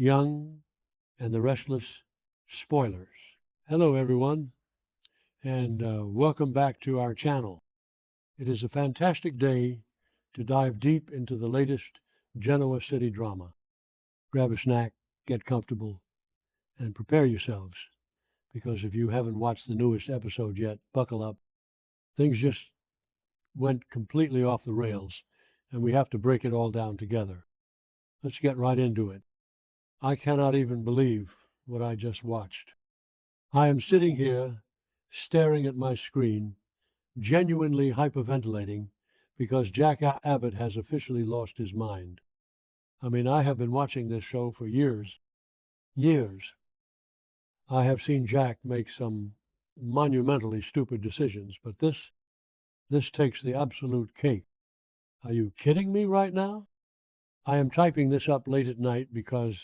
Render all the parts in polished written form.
Young, and the Restless Spoilers. Hello, everyone, and welcome back to our channel. It is a fantastic day to dive deep into the latest Genoa City drama. Grab a snack, get comfortable, and prepare yourselves, because if you haven't watched the newest episode yet, buckle up. Things just went completely off the rails, and we have to break it all down together. Let's get right into it. I cannot even believe what I just watched. I am sitting here staring at my screen, genuinely hyperventilating because Jack Abbott has officially lost his mind. I mean, I have been watching this show for years. Years. I have seen Jack make some monumentally stupid decisions, but this takes the absolute cake. Are you kidding me right now? I am typing this up late at night because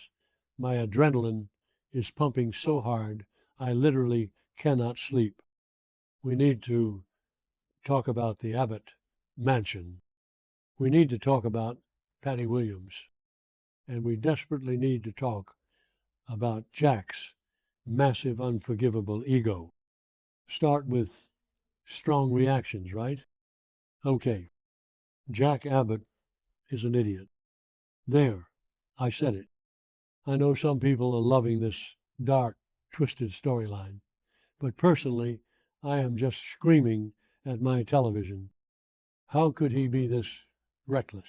my adrenaline is pumping so hard I literally cannot sleep. We need to talk about the Abbott mansion. We need to talk about Patty Williams. And we desperately need to talk about Jack's massive, unforgivable ego. Start with strong reactions, right? Okay, Jack Abbott is an idiot. There, I said it. I know some people are loving this dark, twisted storyline, but personally, I am just screaming at my television. How could he be this reckless?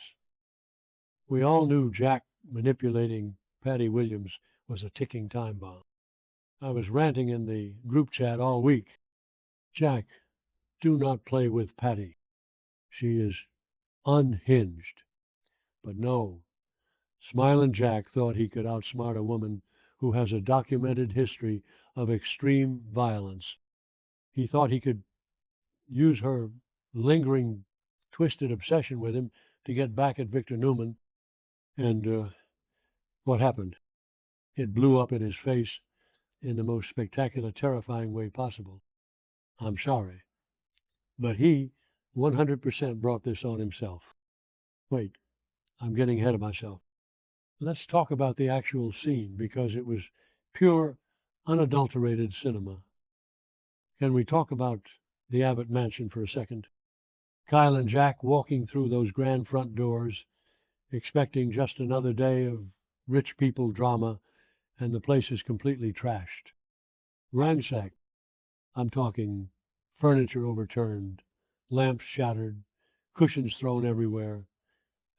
We all knew Jack manipulating Patty Williams was a ticking time bomb. I was ranting in the group chat all week. Jack, do not play with Patty. She is unhinged. But no, Smiling Jack thought he could outsmart a woman who has a documented history of extreme violence. He thought he could use her lingering, twisted obsession with him to get back at Victor Newman. And what happened? It blew up in his face in the most spectacular, terrifying way possible. I'm sorry. But he 100% brought this on himself. Wait, I'm getting ahead of myself. Let's talk about the actual scene, because it was pure, unadulterated cinema. Can we talk about the Abbott mansion for a second? Kyle and Jack walking through those grand front doors, expecting just another day of rich people drama, and the place is completely trashed. Ransacked. I'm talking furniture overturned, lamps shattered, cushions thrown everywhere.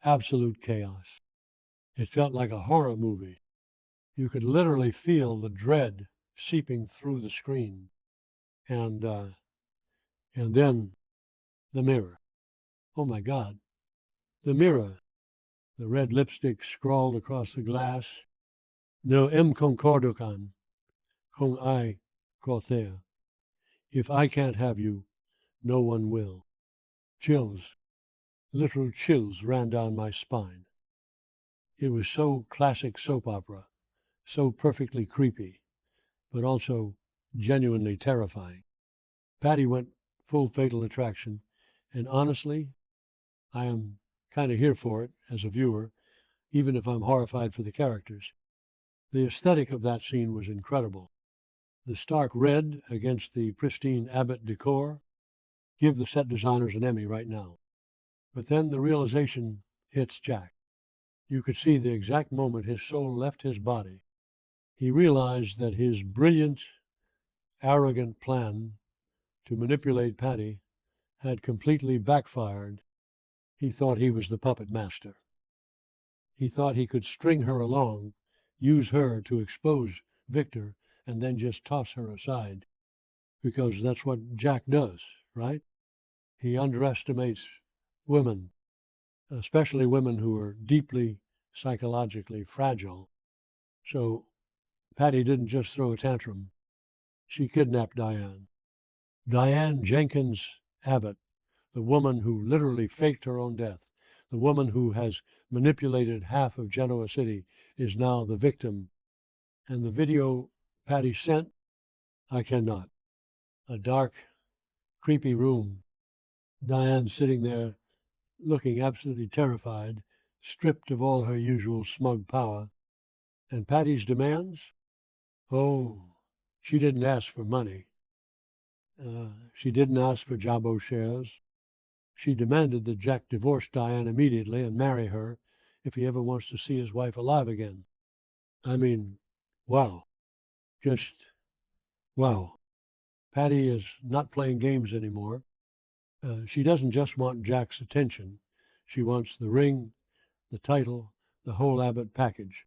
Absolute chaos. It felt like a horror movie. You could literally feel the dread seeping through the screen. And then the mirror. Oh my God. The mirror. The red lipstick scrawled across the glass. No em concordo con I corther. If I can't have you, no one will. Chills. Literal chills ran down my spine. It was so classic soap opera, so perfectly creepy, but also genuinely terrifying. Patty went full Fatal Attraction, and honestly, I am kind of here for it as a viewer, even if I'm horrified for the characters. The aesthetic of that scene was incredible. The stark red against the pristine Abbott decor. Give the set designers an Emmy right now. But then the realization hits Jack. You could see the exact moment his soul left his body. He realized that his brilliant, arrogant plan to manipulate Patty had completely backfired. He thought he was the puppet master. He thought he could string her along, use her to expose Victor, and then just toss her aside. Because that's what Jack does, right? He underestimates women, especially women who are deeply psychologically fragile. So Patty didn't just throw a tantrum. She kidnapped Diane. Diane Jenkins Abbott, the woman who literally faked her own death, the woman who has manipulated half of Genoa City, is now the victim. And the video Patty sent, I cannot. A dark, creepy room. Diane sitting there looking absolutely terrified, stripped of all her usual smug power. And Patty's demands? Oh, she didn't ask for money. She didn't ask for Jabbo shares. She demanded that Jack divorce Diane immediately and marry her if he ever wants to see his wife alive again. I mean, wow. Just wow. Patty is not playing games anymore. She doesn't just want Jack's attention. She wants the ring, the title, the whole Abbott package.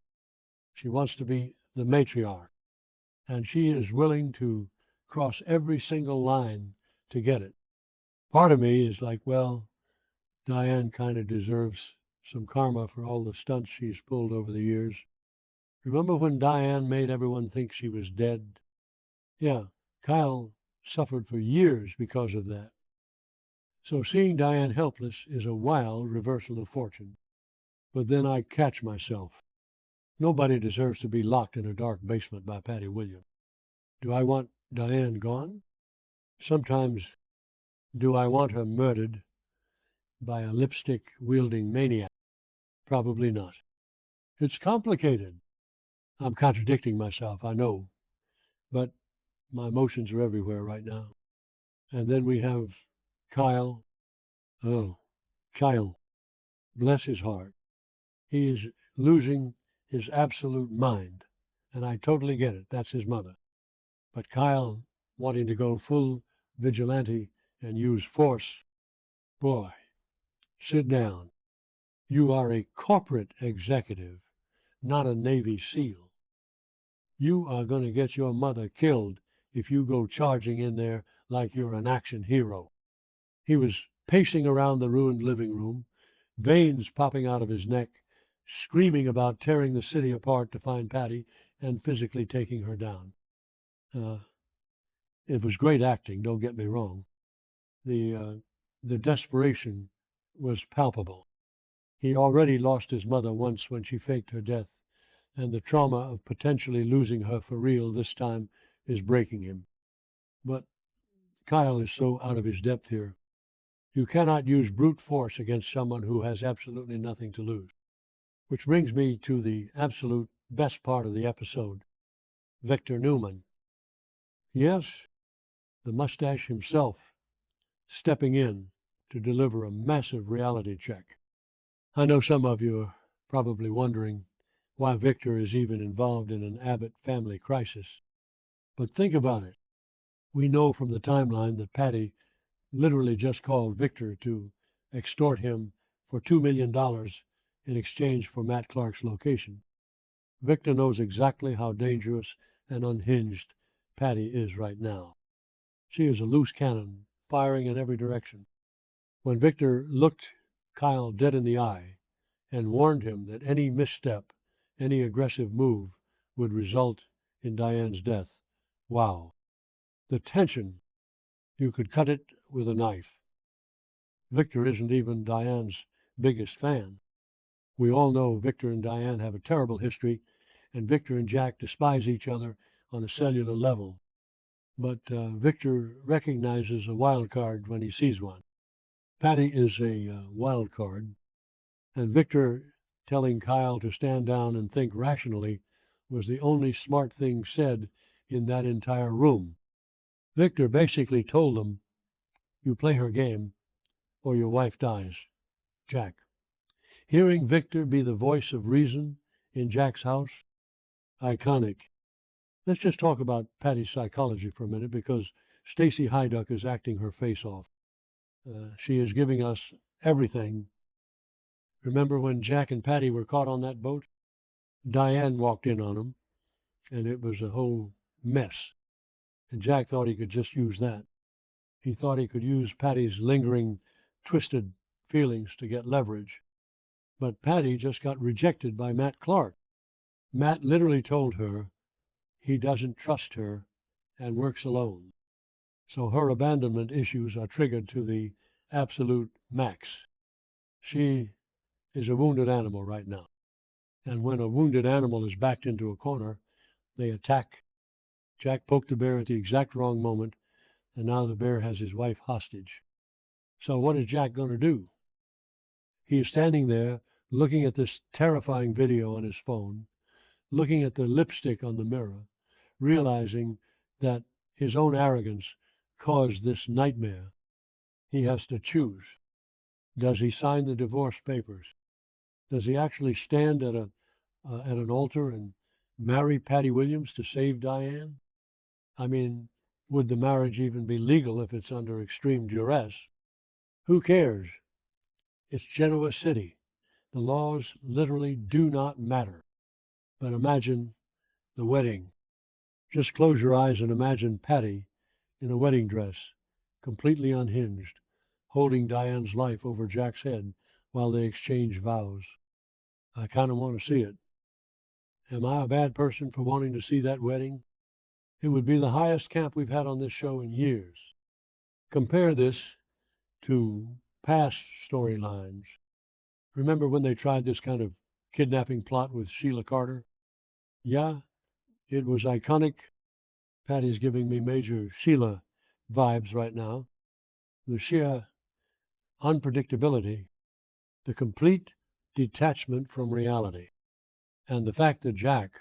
She wants to be the matriarch, and she is willing to cross every single line to get it. Part of me is like, well, Diane kind of deserves some karma for all the stunts she's pulled over the years. Remember when Diane made everyone think she was dead? Yeah, Kyle suffered for years because of that. So seeing Diane helpless is a wild reversal of fortune. But then I catch myself. Nobody deserves to be locked in a dark basement by Patty Williams. Do I want Diane gone? Sometimes, do I want her murdered by a lipstick-wielding maniac? Probably not. It's complicated. I'm contradicting myself, I know, but my emotions are everywhere right now. And then we have Kyle. Oh, Kyle, bless his heart. He is losing his absolute mind, and I totally get it. That's his mother. But Kyle wanting to go full vigilante and use force, boy, sit down. You are a corporate executive, not a Navy SEAL. You are going to get your mother killed if you go charging in there like you're an action hero. He was pacing around the ruined living room, veins popping out of his neck, screaming about tearing the city apart to find Patty and physically taking her down. It was great acting, don't get me wrong. The desperation was palpable. He already lost his mother once when she faked her death, and the trauma of potentially losing her for real this time is breaking him. But Kyle is so out of his depth here. You cannot use brute force against someone who has absolutely nothing to lose. Which brings me to the absolute best part of the episode, Victor Newman. Yes, the mustache himself, stepping in to deliver a massive reality check. I know some of you are probably wondering why Victor is even involved in an Abbott family crisis. But think about it. We know from the timeline that Patty literally just called Victor to extort him for $2 million in exchange for Matt Clark's location. Victor knows exactly how dangerous and unhinged Patty is right now. She is a loose cannon, firing in every direction. When Victor looked Kyle dead in the eye and warned him that any misstep, any aggressive move would result in Diane's death, wow. The tension, you could cut it with a knife. Victor isn't even Diane's biggest fan. We all know Victor and Diane have a terrible history, and Victor and Jack despise each other on a cellular level. But Victor recognizes a wild card when he sees one. Patty is a wild card, and Victor telling Kyle to stand down and think rationally was the only smart thing said in that entire room. Victor basically told them, you play her game or your wife dies. Jack. Hearing Victor be the voice of reason in Jack's house, iconic. Let's just talk about Patty's psychology for a minute because Stacy Hyduck is acting her face off. She is giving us everything. Remember when Jack and Patty were caught on that boat? Diane walked in on them, and it was a whole mess. And Jack thought he could just use that. He thought he could use Patty's lingering, twisted feelings to get leverage. But Patty just got rejected by Matt Clark. Matt literally told her he doesn't trust her and works alone. So her abandonment issues are triggered to the absolute max. She is a wounded animal right now. And when a wounded animal is backed into a corner, they attack. Jack poked the bear at the exact wrong moment, and now the bear has his wife hostage. So what is Jack going to do? He is standing there looking at this terrifying video on his phone, looking at the lipstick on the mirror, realizing that his own arrogance caused this nightmare. He has to choose. Does he sign the divorce papers? Does he actually stand at an altar and marry Patty Williams to save Diane? I mean, would the marriage even be legal if it's under extreme duress? Who cares? It's Genoa City. The laws literally do not matter. But imagine the wedding. Just close your eyes and imagine Patty in a wedding dress, completely unhinged, holding Diane's life over Jack's head while they exchange vows. I kind of want to see it. Am I a bad person for wanting to see that wedding? It would be the highest camp we've had on this show in years. Compare this to past storylines. Remember when they tried this kind of kidnapping plot with Sheila Carter? Yeah, it was iconic. Patty's giving me major Sheila vibes right now. The sheer unpredictability, the complete detachment from reality, and the fact that Jack,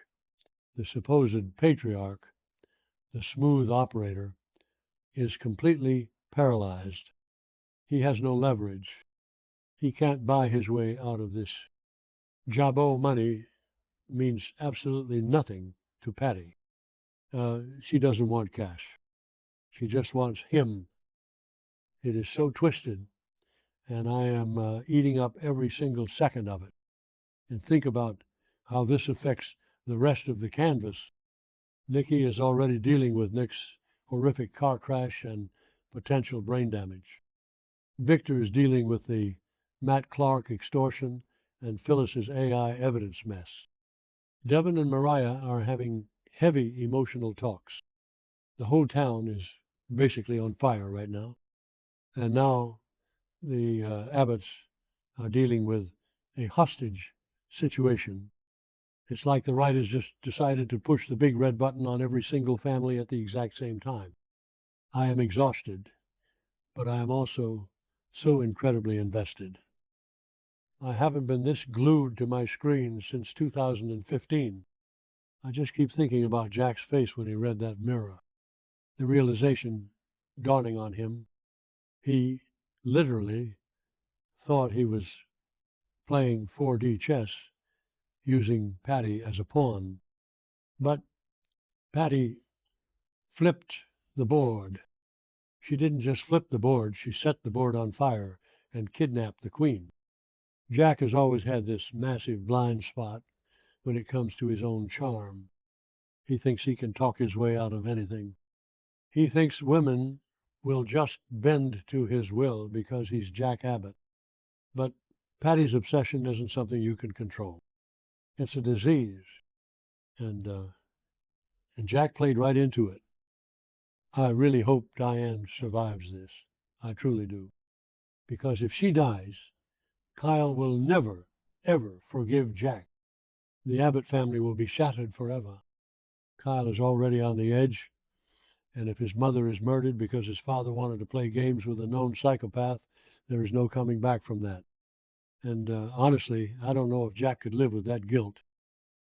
the supposed patriarch, the smooth operator, is completely paralyzed. He has no leverage. He can't buy his way out of this. Jabot money means absolutely nothing to Patty. She doesn't want cash. She just wants him. It is so twisted, and I am eating up every single second of it. And think about how this affects the rest of the canvas. Nikki is already dealing with Nick's horrific car crash and potential brain damage. Victor is dealing with the Matt Clark extortion and Phyllis's AI evidence mess. Devin and Mariah are having heavy emotional talks. The whole town is basically on fire right now. And now the Abbotts are dealing with a hostage situation. It's like the writers just decided to push the big red button on every single family at the exact same time. I am exhausted, but I am also so incredibly invested. I haven't been this glued to my screen since 2015. I just keep thinking about Jack's face when he read that mirror. The realization dawning on him, he literally thought he was playing 4D chess using Patty as a pawn. But Patty flipped the board. She didn't just flip the board, she set the board on fire and kidnapped the queen. Jack has always had this massive blind spot when it comes to his own charm. He thinks he can talk his way out of anything. He thinks women will just bend to his will because he's Jack Abbott. But Patty's obsession isn't something you can control. It's a disease. And Jack played right into it. I really hope Diane survives this. I truly do. Because if she dies, Kyle will never, ever forgive Jack. The Abbott family will be shattered forever. Kyle is already on the edge, and if his mother is murdered because his father wanted to play games with a known psychopath, there is no coming back from that. And honestly, I don't know if Jack could live with that guilt.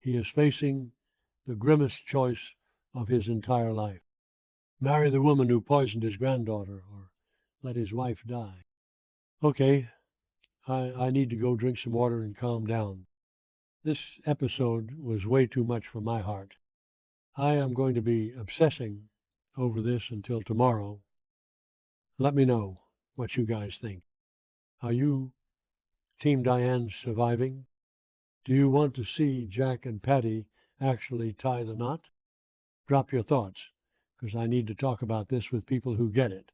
He is facing the grimmest choice of his entire life. Marry the woman who poisoned his granddaughter, or let his wife die. Okay, I need to go drink some water and calm down. This episode was way too much for my heart. I am going to be obsessing over this until tomorrow. Let me know what you guys think. Are you Team Diane surviving? Do you want to see Jack and Patty actually tie the knot? Drop your thoughts, because I need to talk about this with people who get it.